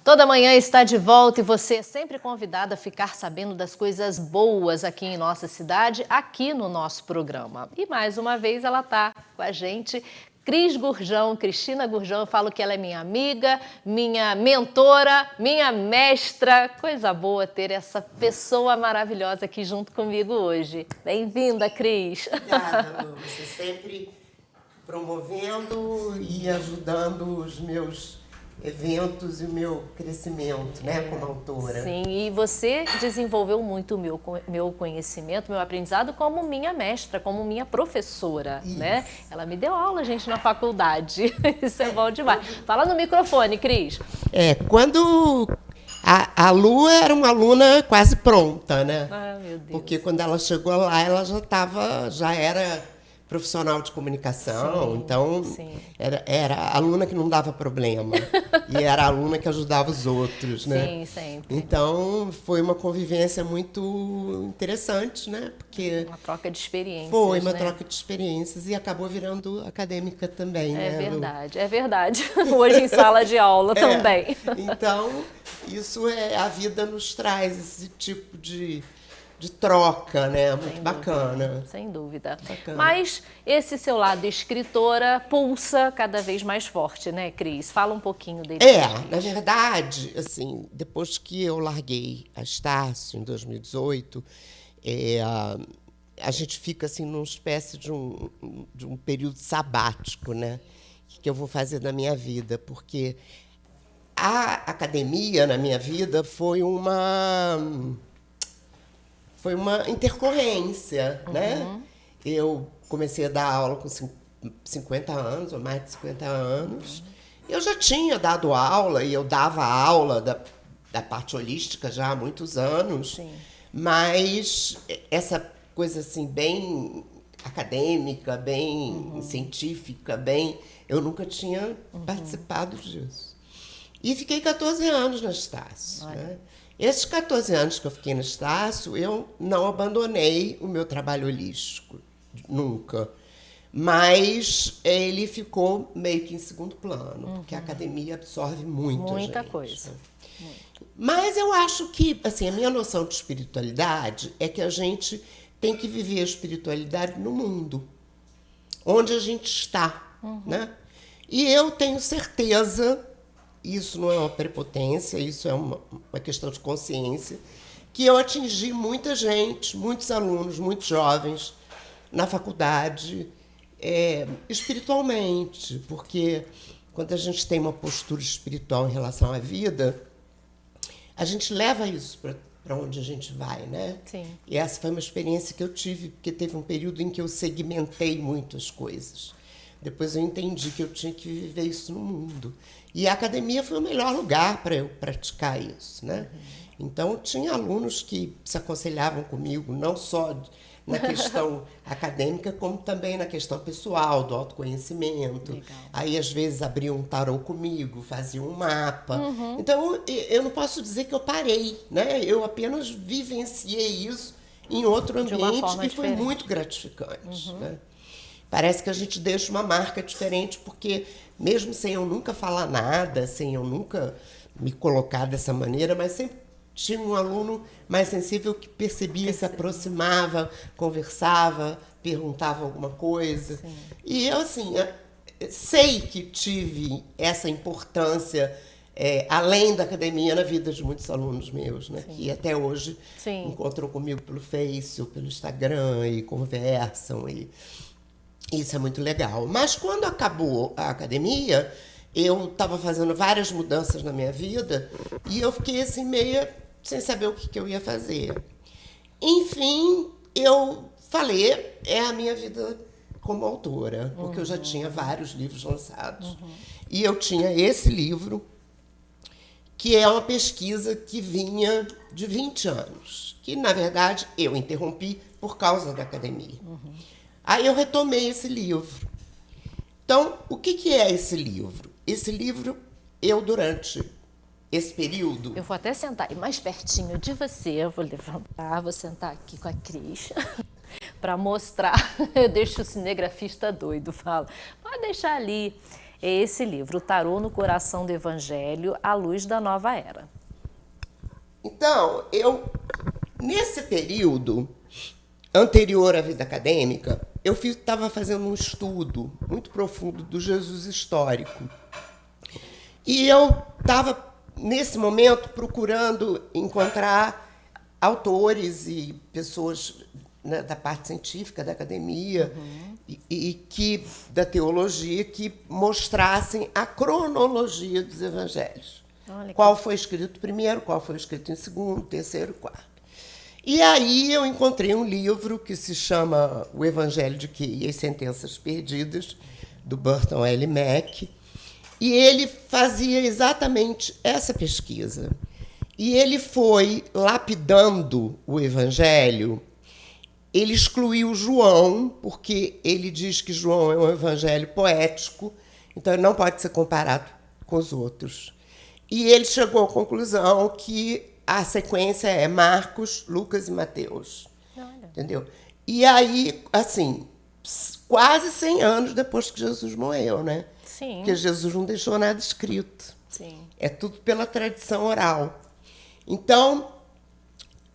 Toda manhã está de volta e você é sempre convidado a ficar sabendo das coisas boas aqui em nossa cidade, aqui no nosso programa. E mais uma vez ela está com a gente, Cris Gurjão, Cristina Gurjão. Eu falo que ela é minha amiga, minha mentora, minha mestra. Coisa boa ter essa pessoa maravilhosa aqui junto comigo hoje. Bem-vinda, Cris. Obrigada, Lu. Você sempre promovendo e ajudando os meus eventos e o meu crescimento, né, como autora. Sim, e você desenvolveu muito o meu conhecimento, meu aprendizado como minha mestra, como minha professora, né? Ela me deu aula, gente, na faculdade. Isso é bom demais. Fala no microfone, Cris. Quando a Lu era uma aluna quase pronta, né? Ah, meu Deus. Porque quando ela chegou lá, ela já era profissional de comunicação, Sim, então sim. era a aluna que não dava problema e era a aluna que ajudava os outros, né? Sim, sempre. Então foi uma convivência muito interessante, né? Porque Uma troca de experiências. foi uma né? troca de experiências e acabou virando acadêmica também, É né? verdade, é verdade. Hoje em sala de aula também. Então, isso a vida nos traz esse tipo de troca, né? Muito bacana. Sem dúvida. Bacana. Mas esse seu lado escritora pulsa cada vez mais forte, né, Cris? Fala um pouquinho dele. Na verdade, assim, depois que eu larguei a Estácio em 2018, a gente fica assim numa espécie de um período sabático, né? O que eu vou fazer da minha vida? Porque a academia na minha vida foi uma intercorrência, né? Eu comecei a dar aula com 50 anos, ou mais de 50 anos. Eu já tinha dado aula, e eu dava aula da parte holística já há muitos anos. Sim. Mas essa coisa assim, bem acadêmica, bem científica, eu nunca tinha participado disso. E fiquei 14 anos na Estácio, né? Esses 14 anos que eu fiquei na Estácio, eu não abandonei o meu trabalho holístico, nunca. Mas ele ficou meio que em segundo plano, porque a academia absorve muita gente, coisa. Né? Mas eu acho que, assim, a minha noção de espiritualidade é que a gente tem que viver a espiritualidade no mundo, onde a gente está, né? E eu tenho certeza, isso não é uma prepotência, isso é uma questão de consciência, que eu atingi muita gente, muitos alunos, muitos jovens na faculdade, espiritualmente, porque quando a gente tem uma postura espiritual em relação à vida, a gente leva isso para onde a gente vai, né? Sim. E essa foi uma experiência que eu tive, porque teve um período em que eu segmentei muitas coisas. Depois eu entendi que eu tinha que viver isso no mundo. E a academia foi o melhor lugar para eu praticar isso, né? Então, tinha alunos que se aconselhavam comigo, não só na questão acadêmica, como também na questão pessoal, do autoconhecimento. Legal. Aí, às vezes, abriam um tarô comigo, faziam um mapa. Então, eu não posso dizer que eu parei, né? Eu apenas vivenciei isso em outro De uma ambiente forma e foi diferente. muito gratificante, né? Parece que a gente deixa uma marca diferente, porque mesmo sem eu nunca falar nada, sem eu nunca me colocar dessa maneira, mas sempre tinha um aluno mais sensível que percebia, se aproximava, conversava, perguntava alguma coisa. Sim. E eu, assim, sei que tive essa importância, além da academia, na vida de muitos alunos meus, né? Que até hoje encontram comigo pelo Face ou pelo Instagram e conversam. E isso é muito legal. Mas quando acabou a academia, eu estava fazendo várias mudanças na minha vida e eu fiquei assim meio sem saber o que eu ia fazer. Enfim, eu falei, é a minha vida como autora, porque eu já tinha vários livros lançados. E eu tinha esse livro, que é uma pesquisa que vinha de 20 anos, que, na verdade, eu interrompi por causa da academia. Aí eu retomei esse livro. Então, o que é esse livro? Esse livro, durante esse período... Eu vou até sentar mais pertinho de você, eu vou levantar, vou sentar aqui com a Cris, para mostrar. Eu deixo o cinegrafista doido, falo, pode deixar ali. é esse livro, O Tarô no Coração do Evangelho, à Luz da Nova Era. Então, nesse período anterior à vida acadêmica, eu estava fazendo um estudo muito profundo do Jesus histórico. E eu estava, nesse momento, procurando encontrar autores e pessoas, né, da parte científica, da academia, e da teologia, que mostrassem a cronologia dos evangelhos. Qual foi escrito primeiro, qual foi escrito em segundo, terceiro, quarto. E aí eu encontrei um livro que se chama O Evangelho de Key e as Sentenças Perdidas, do Burton L. Mack, e ele fazia exatamente essa pesquisa. E ele foi lapidando o Evangelho. Ele excluiu João, porque ele diz que João é um evangelho poético, então ele não pode ser comparado com os outros. E ele chegou à conclusão que a sequência é Marcos, Lucas e Mateus. Olha. Entendeu? E aí, assim, quase 100 anos depois que Jesus morreu, né? Sim. Porque Jesus não deixou nada escrito. Sim. É tudo pela tradição oral. Então,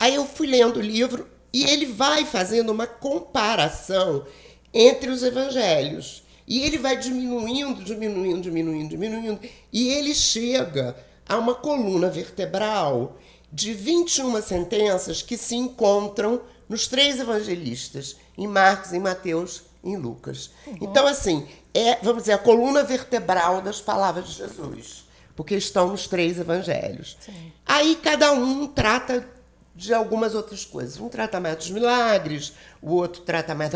aí eu fui lendo o livro e ele vai fazendo uma comparação entre os evangelhos. E ele vai diminuindo, e ele chega a uma coluna vertebral de 21 sentenças que se encontram nos 3 evangelistas, em Marcos, em Mateus e em Lucas. Então, assim, vamos dizer, a coluna vertebral das palavras de Jesus, porque estão nos 3 evangelhos. Sim. Aí cada um trata de algumas outras coisas. Um trata mais dos milagres, o outro trata mais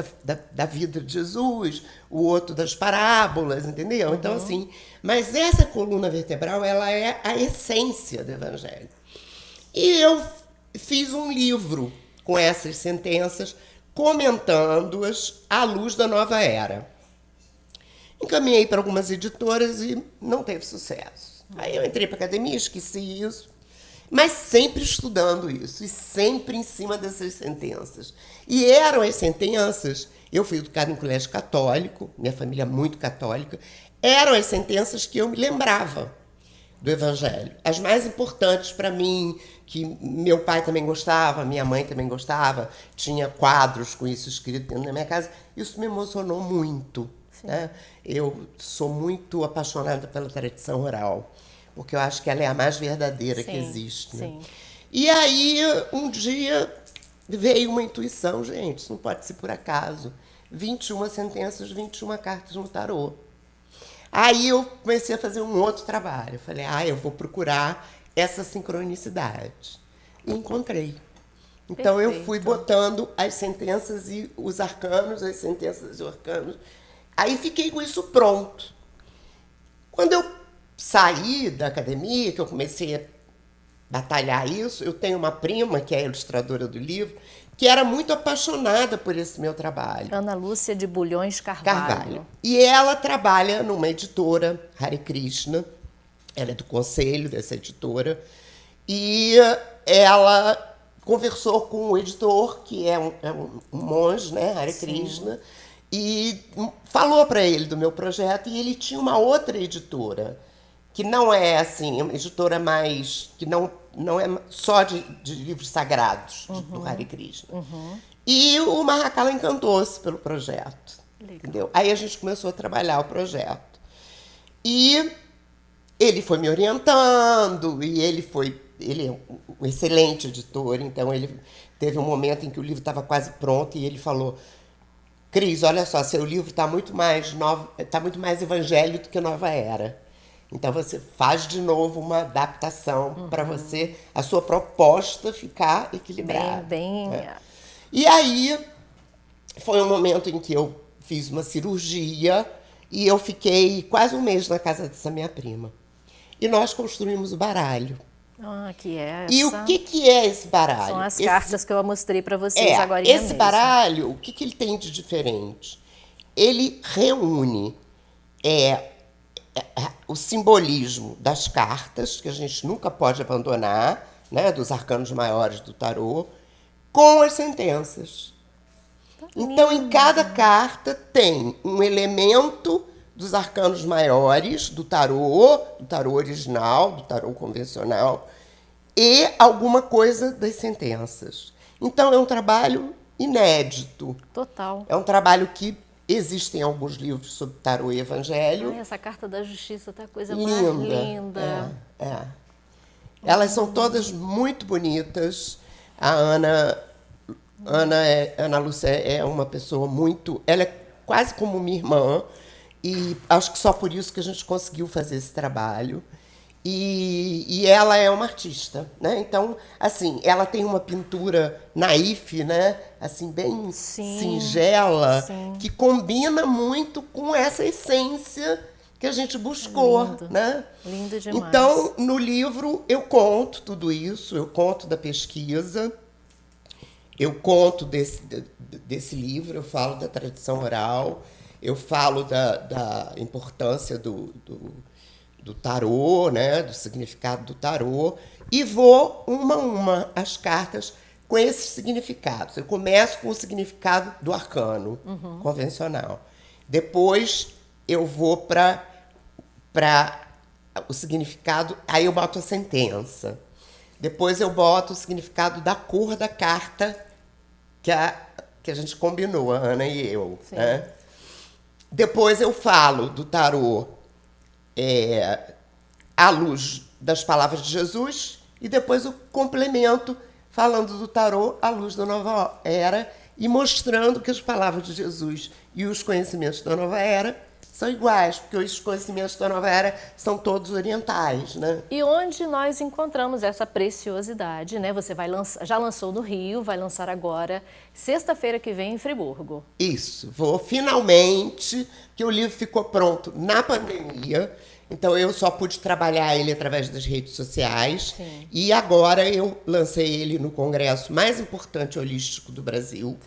da vida de Jesus, o outro das parábolas, entendeu? Então, assim, mas essa coluna vertebral, ela é a essência do evangelho. E eu fiz um livro com essas sentenças, comentando-as à luz da nova era. Encaminhei para algumas editoras e não teve sucesso. Aí eu entrei para a academia, esqueci isso, mas sempre estudando isso, e sempre em cima dessas sentenças. E eram as sentenças, eu fui educada em colégio católico, minha família é muito católica, eram as sentenças que eu me lembrava do Evangelho. As mais importantes para mim, que meu pai também gostava, minha mãe também gostava, tinha quadros com isso escrito dentro da minha casa, isso me emocionou muito. Né? Eu sou muito apaixonada pela tradição oral, porque eu acho que ela é a mais verdadeira que existe. Né? E aí, um dia, veio uma intuição, gente, isso não pode ser por acaso. 21 sentenças, 21 cartas no tarô. Aí eu comecei a fazer um outro trabalho. Eu falei, eu vou procurar essa sincronicidade. E encontrei. Então, eu fui botando as sentenças e os arcanos, as sentenças e os arcanos. Aí fiquei com isso pronto. Quando eu saí da academia, que eu comecei a batalhar isso, eu tenho uma prima, que é a ilustradora do livro, que era muito apaixonada por esse meu trabalho. Ana Lúcia de Bulhões Carvalho. E ela trabalha numa editora, Hare Krishna, ela é do conselho dessa editora, e ela conversou com o editor, que é um monge, né, Hare Krishna, e falou para ele do meu projeto, e ele tinha uma outra editora, que não é assim, uma editora mais, que não é só de livros sagrados, do Hare Krishna. E o Mahakala encantou-se pelo projeto. Entendeu? Aí a gente começou a trabalhar o projeto. E ele foi me orientando, e ele é um excelente editor, então ele teve um momento em que o livro estava quase pronto, e ele falou, Cris, olha só, seu livro está muito mais evangelho do que Nova Era. Então você faz de novo uma adaptação para você, a sua proposta ficar equilibrada. E aí foi um momento em que eu fiz uma cirurgia e eu fiquei quase um mês na casa dessa minha prima. E nós construímos o baralho. Que é essa? E o que é esse baralho? São as cartas que eu mostrei para vocês agora mesmo. Esse baralho, o que ele tem de diferente? Ele reúne o simbolismo das cartas, que a gente nunca pode abandonar, né, dos arcanos maiores do tarô, com as sentenças. Então, em cada carta tem um elemento dos arcanos maiores, do tarô original, do tarô convencional, e alguma coisa das sentenças. Então, é um trabalho inédito. Total. É um trabalho que existem alguns livros sobre tarô e evangelho. Ai, essa carta da justiça tá a coisa Linda. mais linda. Elas são todas muito bonitas. A Ana Lúcia é uma pessoa muito... Ela é quase como minha irmã. E acho que só por isso que a gente conseguiu fazer esse trabalho. E ela é uma artista, né? Então, assim, ela tem uma pintura naif, né? Assim, bem singela, que combina muito com essa essência que a gente buscou, lindo, né? Lindo demais. Então, no livro, eu conto tudo isso, eu conto da pesquisa, eu conto desse livro, eu falo da tradição oral, eu falo da importância do tarô, né, do significado do tarô, e vou uma a uma as cartas com esses significados. Eu começo com o significado do arcano convencional. Depois eu vou para o significado, aí eu boto a sentença. Depois eu boto o significado da cor da carta que a gente combinou, a Ana e eu. Né? Depois eu falo do tarô à luz das palavras de Jesus, e depois o complemento falando do tarô à luz da nova era e mostrando que as palavras de Jesus e os conhecimentos da nova era são iguais, porque os conhecimentos da nova era são todos orientais, né? E onde nós encontramos essa preciosidade, né? Você já lançou no Rio, vai lançar agora, sexta-feira que vem em Friburgo. Isso, vou finalmente, que o livro ficou pronto na pandemia, então eu só pude trabalhar ele através das redes sociais. Sim. E agora eu lancei ele no congresso mais importante holístico do Brasil,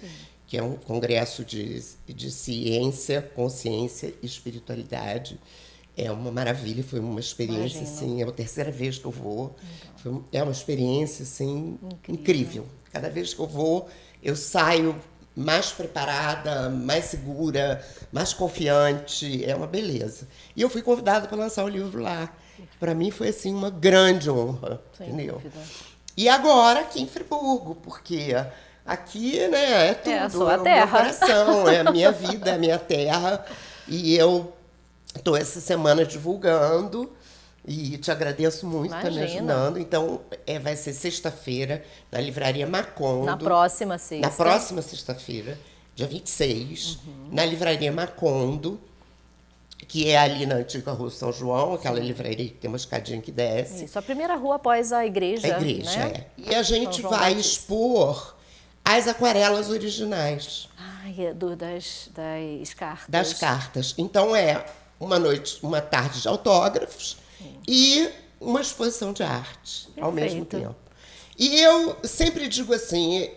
que é um congresso de ciência, consciência e espiritualidade. É uma maravilha, foi uma experiência, assim, é a terceira vez que eu vou. É uma experiência, assim, incrível. Cada vez que eu vou, eu saio mais preparada, mais segura, mais confiante, é uma beleza. E eu fui convidada para lançar o livro lá. Para mim foi, assim, uma grande honra, entendeu? Dúvida. E agora aqui em Friburgo, porque aqui, né, é tudo, é a sua o terra. meu coração, é a minha vida, é a minha terra. E eu estou essa semana divulgando e te agradeço muito por me ajudando. Então, vai ser sexta-feira na Livraria Macondo. Na próxima sexta. Na próxima sexta-feira, dia 26, na Livraria Macondo, que é ali na antiga Rua São João, aquela livraria que tem uma escadinha que desce. Isso, a primeira rua após a igreja. A igreja, né? E a gente vai expor as aquarelas originais. Ai, das cartas. Das cartas. Então uma tarde de autógrafos e uma exposição de arte ao mesmo tempo. E eu sempre digo assim,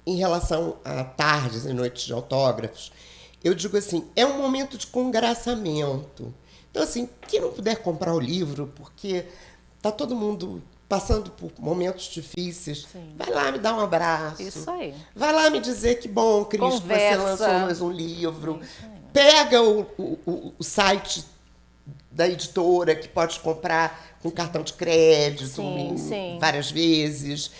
em relação a tardes e noites de autógrafos, eu digo assim, é um momento de congraçamento. Então, assim, quem não puder comprar o livro, porque tá todo mundo passando por momentos difíceis, vai lá me dar um abraço. Isso aí. Vai lá me dizer que bom, Cris, Conversa. você lançou mais um livro. Pega o site da editora, que pode comprar com cartão de crédito várias vezes.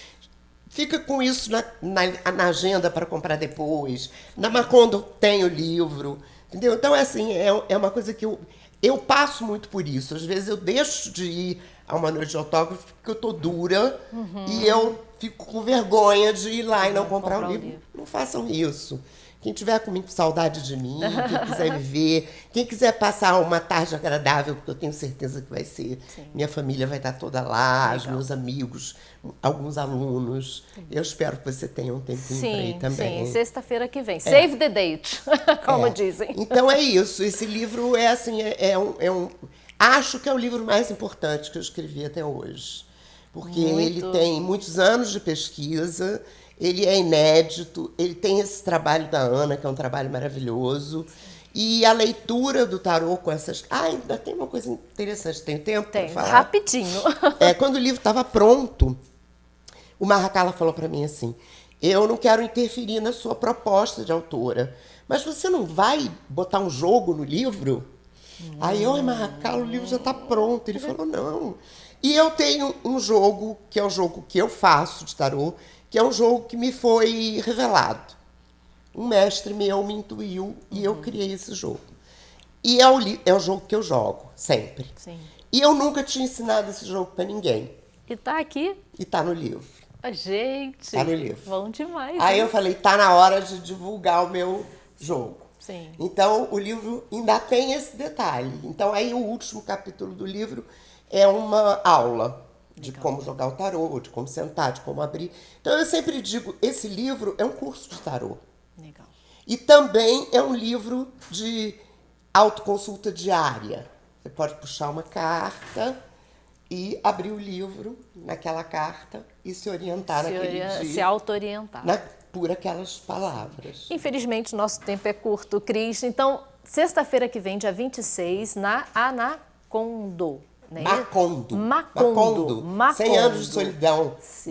Fica com isso na agenda para comprar depois. Na Macondo tem o livro. Entendeu? Então, assim, é uma coisa que eu passo muito por isso. Às vezes eu deixo de ir a uma noite de autógrafo porque eu tô dura e eu fico com vergonha de ir lá e não comprar o livro. Não façam isso. Quem tiver com saudade de mim, quem quiser me ver, quem quiser passar uma tarde agradável, porque eu tenho certeza que vai ser. Minha família vai estar toda lá, os meus amigos, alguns alunos. Eu espero que você tenha um tempinho para ir também. Sim, sexta-feira que vem. Save the date, como dizem. Então é isso. Esse livro é assim, acho que é o livro mais importante que eu escrevi até hoje. Porque ele tem muitos anos de pesquisa, ele é inédito, ele tem esse trabalho da Ana, que é um trabalho maravilhoso. E a leitura do tarô com essas... ainda tem uma coisa interessante. Tem tempo para falar? Rapidinho. Quando o livro estava pronto, o Marracala falou para mim assim, eu não quero interferir na sua proposta de autora, mas você não vai botar um jogo no livro? Aí eu, mas Carla, o livro já está pronto. Ele falou, não. E eu tenho um jogo, que é o jogo que eu faço de tarô, que é um jogo que me foi revelado. Um mestre meu me intuiu e eu criei esse jogo. E é o jogo que eu jogo, sempre. Sim. E eu nunca tinha ensinado esse jogo para ninguém. E tá aqui? E tá no livro. Gente, tá no livro. Bom demais. Aí eu falei, tá na hora de divulgar o meu jogo. Sim. Então, o livro ainda tem esse detalhe. Então, aí o último capítulo do livro é uma aula de como jogar o tarô, de como sentar, de como abrir. Então, eu sempre digo, esse livro é um curso de tarô. Legal. E também é um livro de autoconsulta diária. Você pode puxar uma carta e abrir o livro naquela carta e se orientar naquele dia. Se auto-orientar. Por aquelas palavras. Infelizmente, nosso tempo é curto, Cris. Então, sexta-feira que vem, dia 26, na Anacondo. Né? Macondo. 100 anos de solidão. Sim,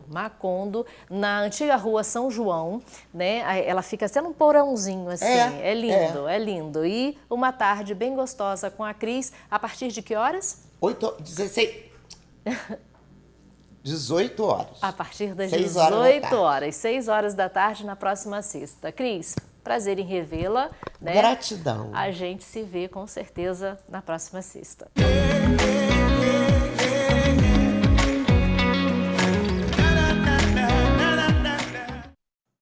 Macondo, na antiga rua São João, né? Ela fica sendo um porãozinho assim, é lindo. E uma tarde bem gostosa com a Cris, a partir de que horas? 18 horas. A partir das 18 horas, 6 horas da tarde na próxima sexta. Cris, prazer em revê-la. Né? Gratidão. A gente se vê com certeza na próxima sexta.